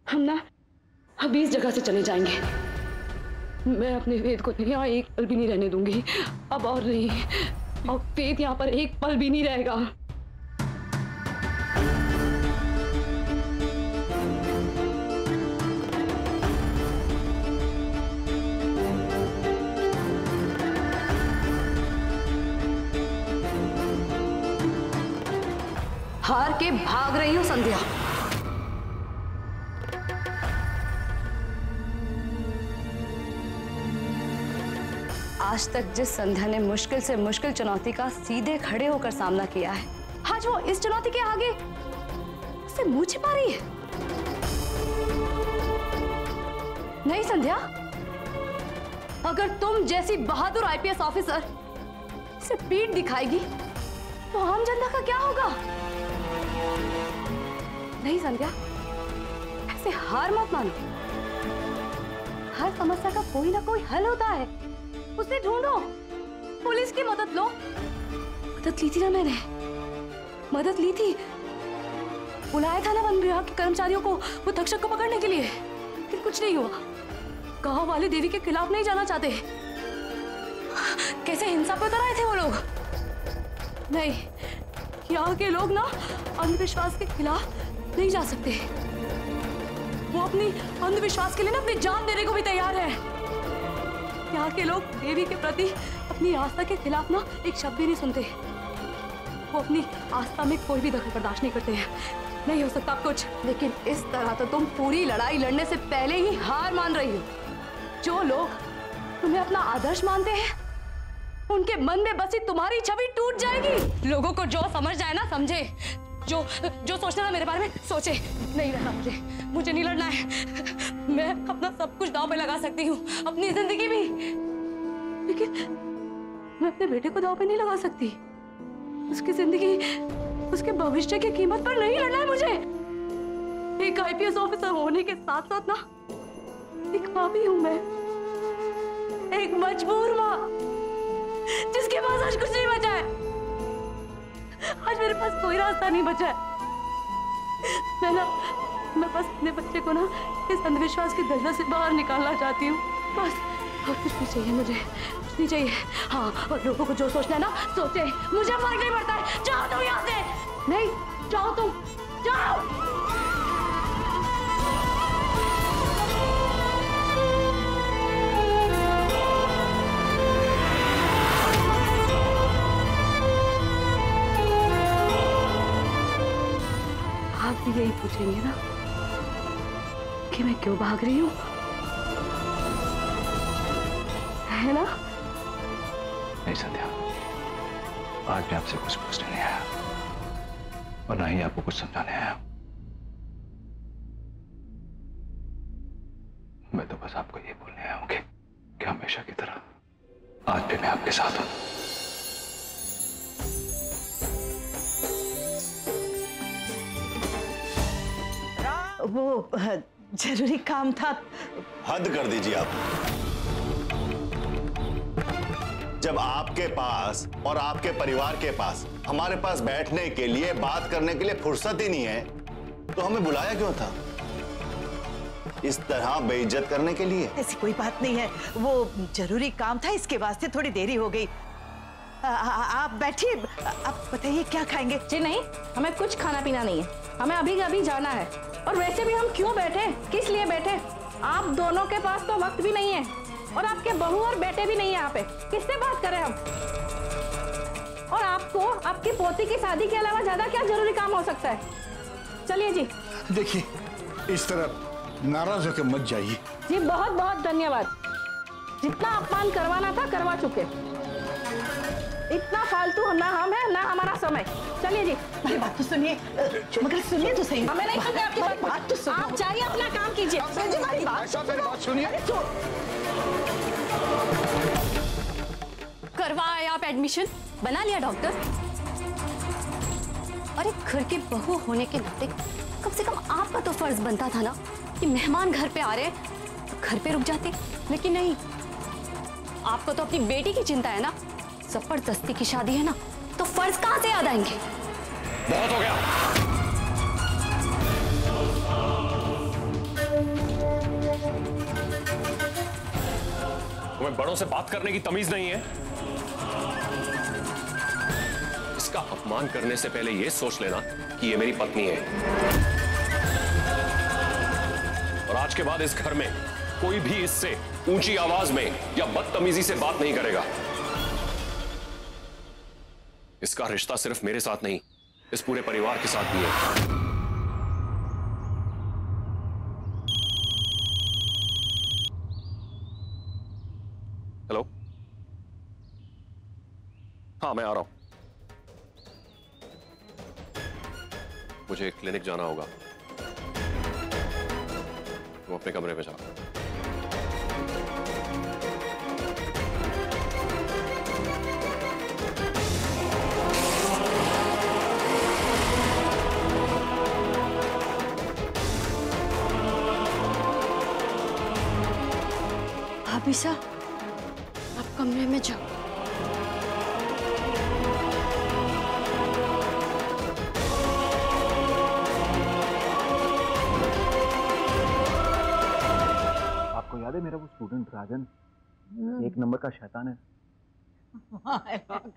हम ना अभी इस जगह से चले जाएंगे। मैं अपने वेद को यहाँ एक पल भी नहीं रहने दूंगी, अब और नहीं। और वेद यहाँ पर एक पल भी नहीं रहेगा। हार के भाग रही हूं संध्या। आज तक जिस संध्या ने मुश्किल से मुश्किल चुनौती का सीधे खड़े होकर सामना किया है, आज वो इस चुनौती के आगे उससे मुंह छिपा रही है। नहीं संध्या, अगर तुम जैसी बहादुर आईपीएस ऑफिसर इसे पीठ दिखाएगी तो आम जनता का क्या होगा? नहीं संध्या, ऐसे हार मत मानो। हर समस्या का कोई ना कोई हल होता है, उसे ढूंढो। पुलिस की मदद लो। मदद ली थी ना मैंने, मदद ली थी। बुलाया था ना वन विभाग के कर्मचारियों को वो तक्षक को पकड़ने के लिए, लेकिन कुछ नहीं हुआ। गांव वाले देवी के खिलाफ नहीं जाना चाहते। कैसे हिंसा पर उतर आए थे वो लोग। नहीं, यहाँ के लोग ना अंधविश्वास के खिलाफ नहीं जा सकते। वो अपनी अंधविश्वास के लिए ना अपनी जान देने को भी तैयार है। यहाँ के लोग देवी के प्रति अपनी आस्था के खिलाफ ना एक शब्द भी नहीं सुनते। वो अपनी आस्था में कोई भी दखल बर्दाश्त नहीं करते हैं। नहीं हो सकता कुछ। लेकिन इस तरह तो तुम पूरी लड़ाई लड़ने से पहले ही हार मान रही हो। जो लोग तुम्हें अपना आदर्श मानते हैं, उनके मन में बसी तुम्हारी छवि टूट जाएगी। लोगों को जो समझ जाए ना समझे, जो सोचना ना मेरे बारे में सोचे। नहीं रहना मुझे नहीं लड़ना है। मैं अपना सब कुछ दांव पे लगा सकती हूँ, अपनी जिंदगी भी, लेकिन मैं अपने बेटे को दांव पे नहीं लगा सकती। उसकी जिंदगी, उसके भविष्य की कीमत पर नहीं लड़ना है मुझे। एक आईपीएस ऑफिसर होने के साथ साथ ना एक माँ भी हूँ मैं, एक मजबूर माँ जिसके पास आज कुछ नहीं बचा है। आज मेरे पास कोई रास्ता नहीं बचा है। मैं बस अपने बच्चे को ना इस अंधविश्वास की दलदल से बाहर निकालना चाहती हूँ, बस। और कुछ नहीं चाहिए मुझे, कुछ नहीं चाहिए। हाँ, और लोगों को जो सोचना है ना सोचे, मुझे फर्क नहीं पड़ता है। जाओ तुम यहाँ से। नहीं, जाओ तुम, जाओ। आप भी यही पूछेंगे ना कि मैं क्यों भाग रही हूँ, है ना? नहीं संध्या, आज मैं आपसे कुछ पूछने नहीं आया और ना ही आपको कुछ समझाने आया। मैं तो बस आपको ये बोलने आया हूं कि हमेशा की तरह आज भी मैं आपके साथ हूं। वो जरूरी काम था। हद कर दीजिए आप। जब आपके पास और आपके परिवार के पास हमारे पास बैठने के लिए, बात करने के लिए फुर्सत ही नहीं है, तो हमें बुलाया क्यों था? इस तरह बेइज्जत करने के लिए? ऐसी कोई बात नहीं है, वो जरूरी काम था, इसके वास्ते थोड़ी देरी हो गई। आप बैठिए, आप बताइए क्या खाएंगे? जी नहीं, हमें कुछ खाना पीना नहीं है, हमें अभी अभी जाना है। और वैसे भी हम क्यों बैठे, किस लिए बैठे? आप दोनों के पास तो वक्त भी नहीं है, और आपके बहू और बेटे भी नहीं है यहाँ पे। किससे बात करें हम? और आपको आपकी पोती की शादी के अलावा ज्यादा क्या जरूरी काम हो सकता है? चलिए जी। देखिए, इस तरह नाराज होकर मत जाइए। जी बहुत बहुत धन्यवाद। जितना अपमान करवाना था करवा चुके। इतना फालतू ना हम है ना हमारा समय। चलिए जी। मेरी बात तो सुनिए, मगर सुनिए तो सही। हमें नहीं सुनते आपकी बात तो सुनो। आप जाइए अपना काम कीजिए। मेरी बात सुनिए। करवाए आप एडमिशन? बना लिया डॉक्टर? अरे घर के बहू होने के नाते कम से कम आपका तो फर्ज बनता था ना कि मेहमान घर पे आ रहे तो घर पे रुक जाते, लेकिन नहीं। आपको तो अपनी बेटी की चिंता है ना। जबरदस्ती की शादी है ना, तो फर्ज कहां से याद आएंगे? बहुत हो गया। तुम्हें बड़ों से बात करने की तमीज नहीं है? इसका अपमान करने से पहले यह सोच लेना कि ये मेरी पत्नी है, और आज के बाद इस घर में कोई भी इससे ऊंची आवाज में या बदतमीजी से बात नहीं करेगा। इसका रिश्ता सिर्फ मेरे साथ नहीं, इस पूरे परिवार के साथ भी है। हेलो, हाँ मैं आ रहा हूं। मुझे क्लिनिक जाना होगा, तुम अपने कमरे में जाओ। भाभी साहब, आप कमरे में जाओ। आपको याद है मेरा वो स्टूडेंट राजन, एक नंबर का शैतान है।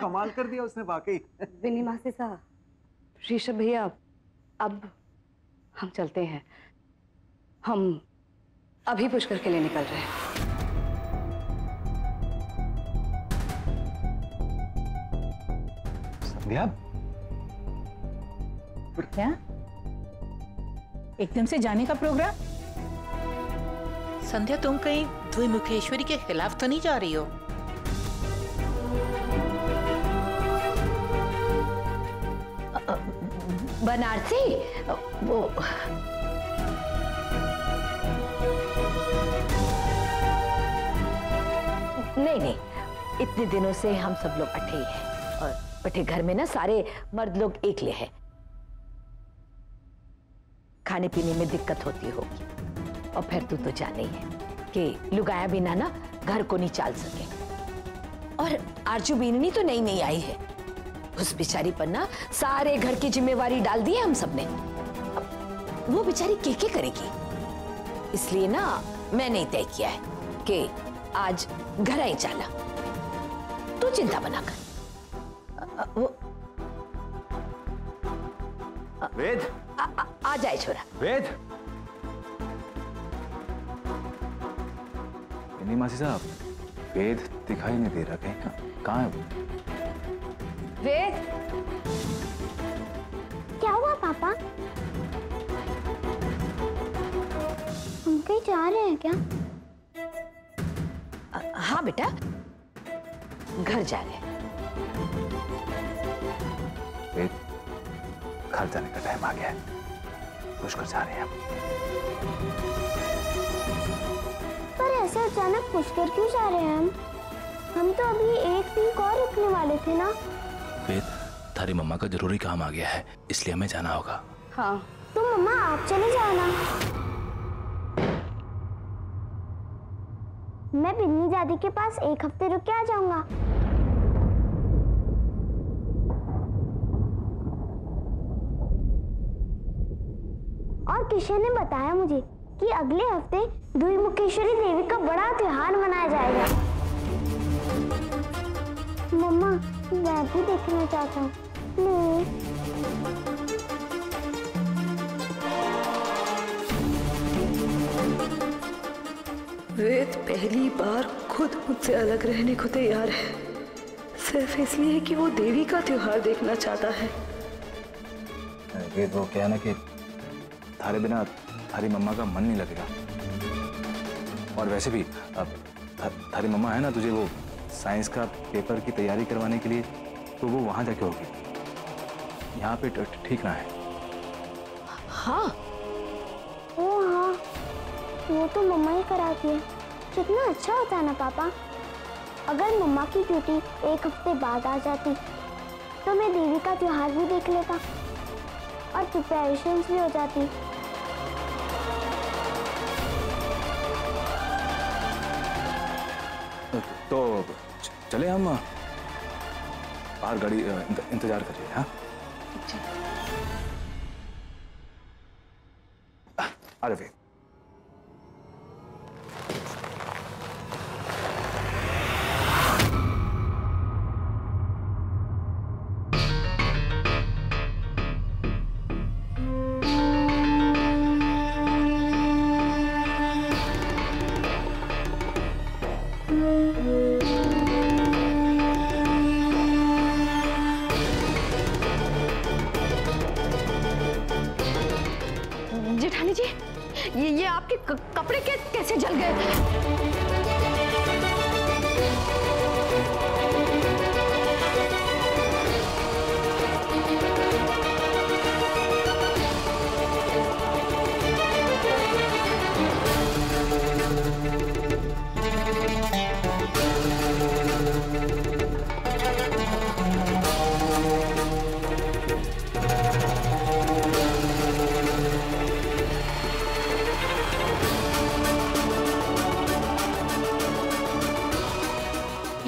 कमाल कर दिया उसने वाकई। विनी मासी साहब, ऋषभ भैया, अब हम चलते हैं। हम अभी पुष्कर के लिए निकल रहे हैं। संध्या, क्या एकदम से जाने का प्रोग्राम? संध्या, तुम कहीं द्विमुखेश्वरी के खिलाफ तो नहीं जा रही हो? बनारसी वो नहीं, इतने दिनों से हम सब लोग अठे ही हैं, और अठे घर में ना सारे मर्द लोग एकले हैं। खाने पीने में दिक्कत होती होगी, और फिर तू तो जाने ही है कि लुगाया बिना ना घर को नहीं चाल सके। और आरजू बीननी तो नई आई है, उस बेचारी पर ना सारे घर की जिम्मेवारी डाल दी है हम सबने। अब वो बेचारी क्या करेगी, इसलिए ना मैंने तय किया है कि आज घर ही चाला। तू चिंता बना कर। वो वेद, आ जाए छोरा। वेद, विनी मासी साहब, वेद दिखाई नहीं दे रहा, कहीं कहाँ है वो? वेद, क्या हुआ पापा? हम कहीं जा रहे हैं क्या? हाँ बेटा, घर जा रहे हैं। वेद, घर जाने का टाइम आ गया है, पुष्कर जा रहे हैं हम। पर ऐसे अचानक पुष्कर क्यों जा रहे हैं हम तो अभी एक वीक और रुकने वाले थे ना। वेद, थारी मम्मा का जरूरी काम आ गया है, इसलिए हमें जाना होगा। हाँ, तो मम्मा आप चले जाना, मैं बिन्नी दादी के पास एक हफ्ते रुक के आ जाऊंगा। और किशन ने बताया मुझे कि अगले हफ्ते द्विमुखेश्वरी देवी का बड़ा त्योहार मनाया जाएगा। मम्मा, मैं भी देखना चाहता हूँ, प्लीज। वेद पहली बार खुद मुझसे अलग रहने को तैयार है, सिर्फ इसलिए कि वो देवी का त्योहार देखना चाहता है। वेद, वो क्या है ना कि थारे बिना थारी मम्मा का मन नहीं लगेगा, और वैसे भी अब थारी मम्मा है ना, तुझे वो साइंस का पेपर की तैयारी करवाने के लिए, तो वो वहां जाके होगी, यहाँ पे ठीक ना है। हाँ, ओ हाँ, वो तो मम्मा ही कराती है। कितना अच्छा होता है ना पापा। अगर मम्मा की ड्यूटी एक हफ्ते बाद आ जाती तो मैं देवी का त्योहार भी देख लेता और प्रिपरेशंस भी हो जाती। तो चले हम, बाहर गाड़ी इंतजार करिए। हाँ, अरे रानी जी, ये आपके कपड़े कैसे जल गए?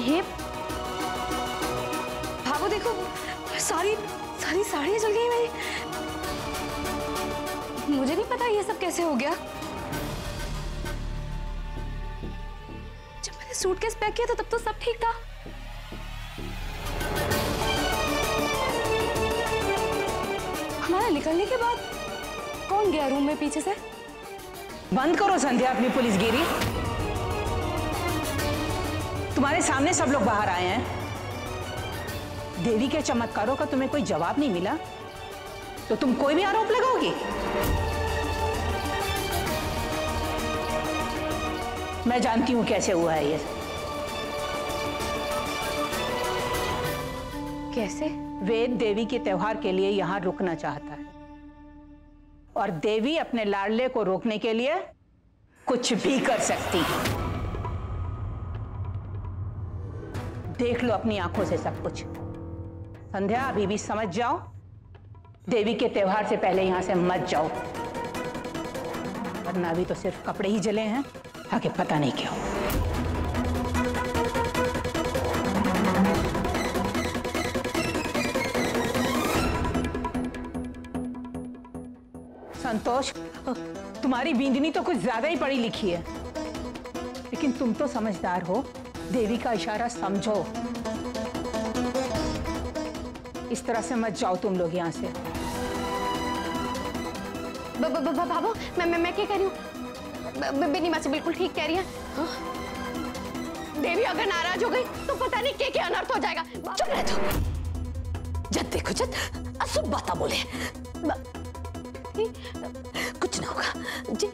ये भागो, देखो सारी साड़ियाँ जल गई मेरी। मुझे नहीं पता ये सब कैसे हो गया। जब मैंने सूटकेस पैक किया था तब तो सब ठीक था। हमारा निकलने के बाद कौन गया रूम में पीछे से? बंद करो संध्या अपनी पुलिसगिरी। तुम्हारे सामने सब लोग बाहर आए हैं। देवी के चमत्कारों का तुम्हें कोई जवाब नहीं मिला तो तुम कोई भी आरोप लगाओगी? मैं जानती हूं कैसे हुआ है ये। कैसे? वेद देवी के त्योहार के लिए यहां रुकना चाहता है और देवी अपने लाडले को रोकने के लिए कुछ भी कर सकती है। देख लो अपनी आंखों से सब कुछ। संध्या, अभी भी समझ जाओ, देवी के त्योहार से पहले यहां से मत जाओ, वरना अभी तो सिर्फ कपड़े ही जले हैं, आगे पता नहीं क्या हो। संतोष, तुम्हारी बींदनी तो कुछ ज्यादा ही पढ़ी लिखी है, लेकिन तुम तो समझदार हो। देवी का इशारा समझो। इस तरह से मत जाओ तुम लोग यहाँ से। बाबू, मैं क्या कह रही हूँ? बेनी मासी बिल्कुल ठीक कह रही है। देवी अगर नाराज हो गई तो पता नहीं क्या अनर्थ हो जाएगा। चुप रह तू। जब देखो जब अशुभ बातें बोले। कुछ ना होगा जी।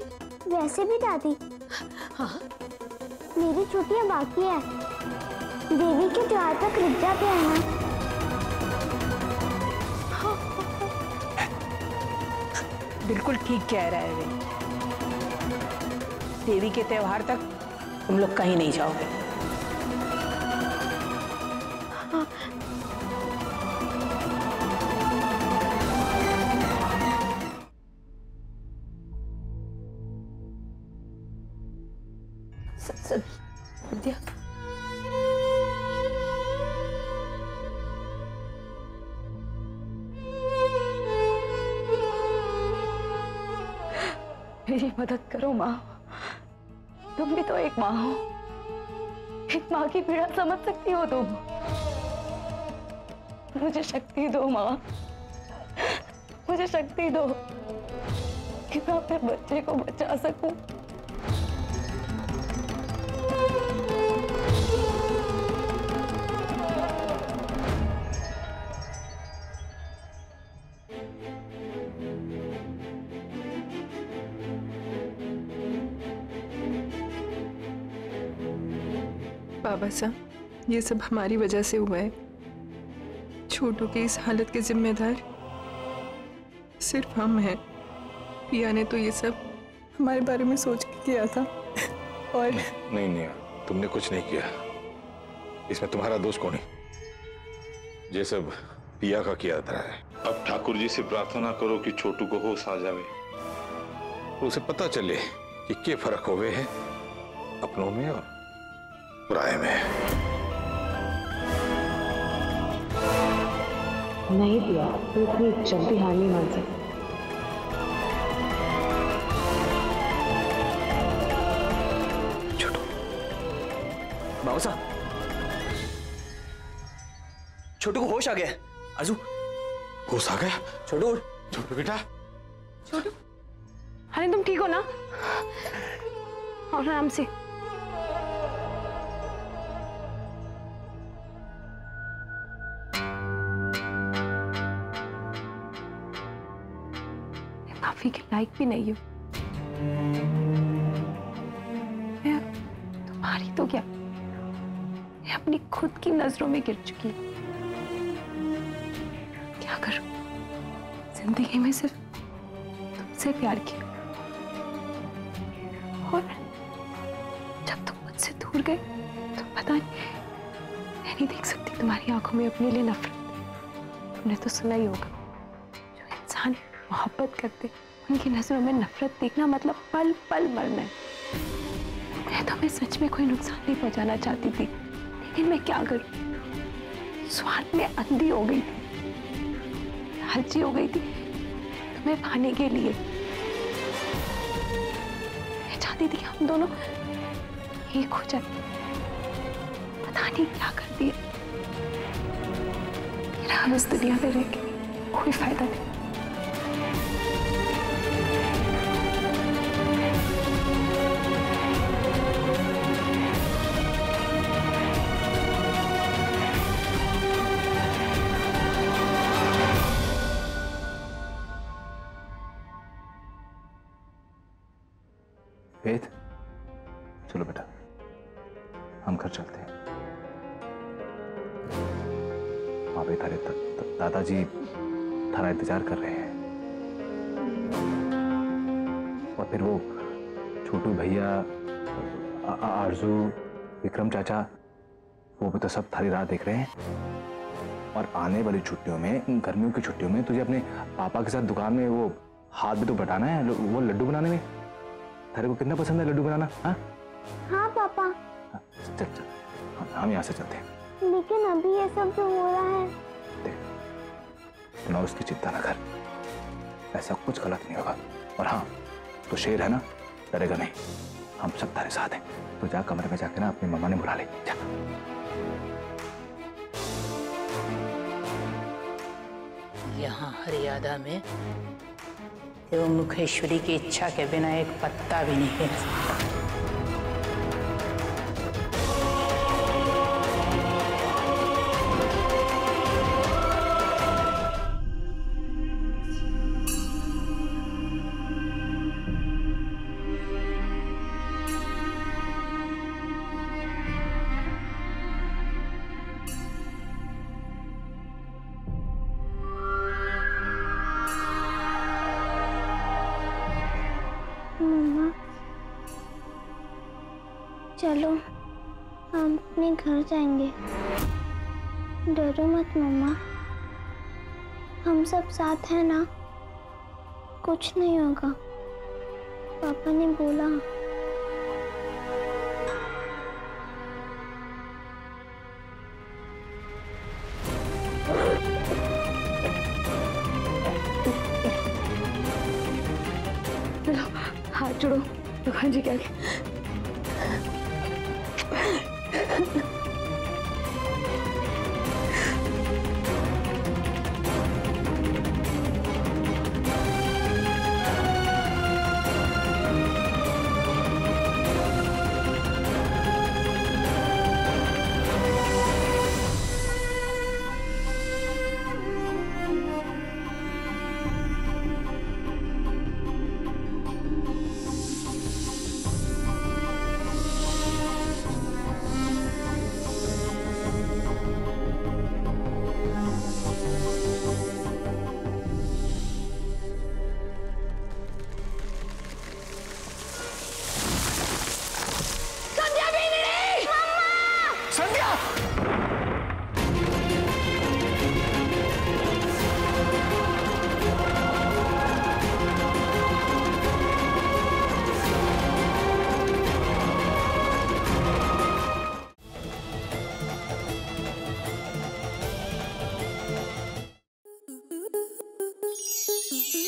वैसे भी दादी, हाँ, मेरी छुट्टियां बाकी है। देवी के त्योहार तक रुक जाते हैं ना। बिल्कुल ठीक कह रहा है वे। देवी के त्योहार तक तुम लोग कहीं नहीं जाओगे। संध्या, मेरी मदद करो माँ। तुम भी तो एक माँ हो। एक माँ की पीड़ा समझ सकती हो तुम। मुझे शक्ति दो माँ, मुझे शक्ति दो कि मैं अपने बच्चे को बचा सकूं। बाबा साहब, ये सब हमारी वजह से हुआ है। छोटू की इस हालत के जिम्मेदार सिर्फ हम हैं। पिया ने तो ये सब हमारे बारे में सोच के किया था। और नहीं, तुमने कुछ नहीं किया। इसमें तुम्हारा दोष कौन है? ये सब पिया का किया था। अब ठाकुर जी से प्रार्थना करो कि छोटू को होश आ जावे, उसे पता चले कि क्या फर्क होवे है अपनों में और पराये में। नहीं पिया, तो इतनी जल्दी हार नहीं मान सकती। बाबा साहब, छोटू को होश आ गया। आजू, होश आ गया? छोटू बेटा। छोटू, अरे तुम ठीक हो ना? और आराम से। माफी की लायक भी नहीं हूँ। मैं तुम्हारी तो क्या, मैं अपनी खुद की नजरों में गिर चुकी हूँ। क्या करूं, जिंदगी में सिर्फ तुमसे प्यार किया, और जब तुम मुझसे दूर गए तो पता नहीं, मैं नहीं देख सकती तुम्हारी आंखों में अपने लिए नफरत। तुमने तो सुना ही होगा, जो इंसान मोहब्बत करते उनकी नजरों में नफरत देखना मतलब पल पल मरना है। मैं तुम्हें सच में कोई नुकसान नहीं पहुंचाना चाहती थी, लेकिन मैं क्या करूं, स्वार्थ में अंधी हो गई थी, लालची हो गई थी तुम्हें पाने के लिए। मैं चाहती थी हम दोनों एक हो जाए, पता नहीं क्या कर दिया। मेरा इस दुनिया में रह के कोई फायदा नहीं। वेद, चलो बेटा, हम घर चलते हैं। वहां पे थारे दादाजी थारा इंतजार कर रहे हैं, और फिर वो छोटू भैया, आरजू, विक्रम चाचा, वो भी तो सब थारी राह देख रहे हैं। और आने वाली छुट्टियों में, गर्मियों की छुट्टियों में, तुझे अपने पापा के साथ दुकान में वो हाथ भी तो बटाना है, वो लड्डू बनाने में। थारे को कितना पसंद है लड्डू बनाना? हाँ हाँ पापा। चल चल, हम यहाँ से चलते हैं। लेकिन अभी ये सब जो हो रहा है, देख, ना उसकी चिंता ना कर, ऐसा कुछ गलत नहीं होगा। और हाँ, तो शेर है ना, डरेगा नहीं, हम सब तारे साथ हैं। तो जा कमरे में जाके ना अपनी मम्मा ने बुला ले, जा। यहाँ हरियादा में देव मुखेश्वरी की इच्छा के बिना एक पत्ता भी नहीं हिल सकता। चलो हम अपने घर जाएंगे। डरो मत मम्मा, हम सब साथ हैं ना, कुछ नहीं होगा, पापा ने बोला। चलो हाथ जोड़ो भगवान जी के आगे।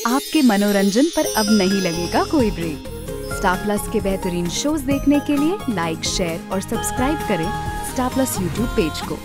आपके मनोरंजन पर अब नहीं लगेगा कोई ब्रेक। स्टार प्लस के बेहतरीन शोज देखने के लिए लाइक, शेयर और सब्सक्राइब करें स्टार प्लस यूट्यूब पेज को।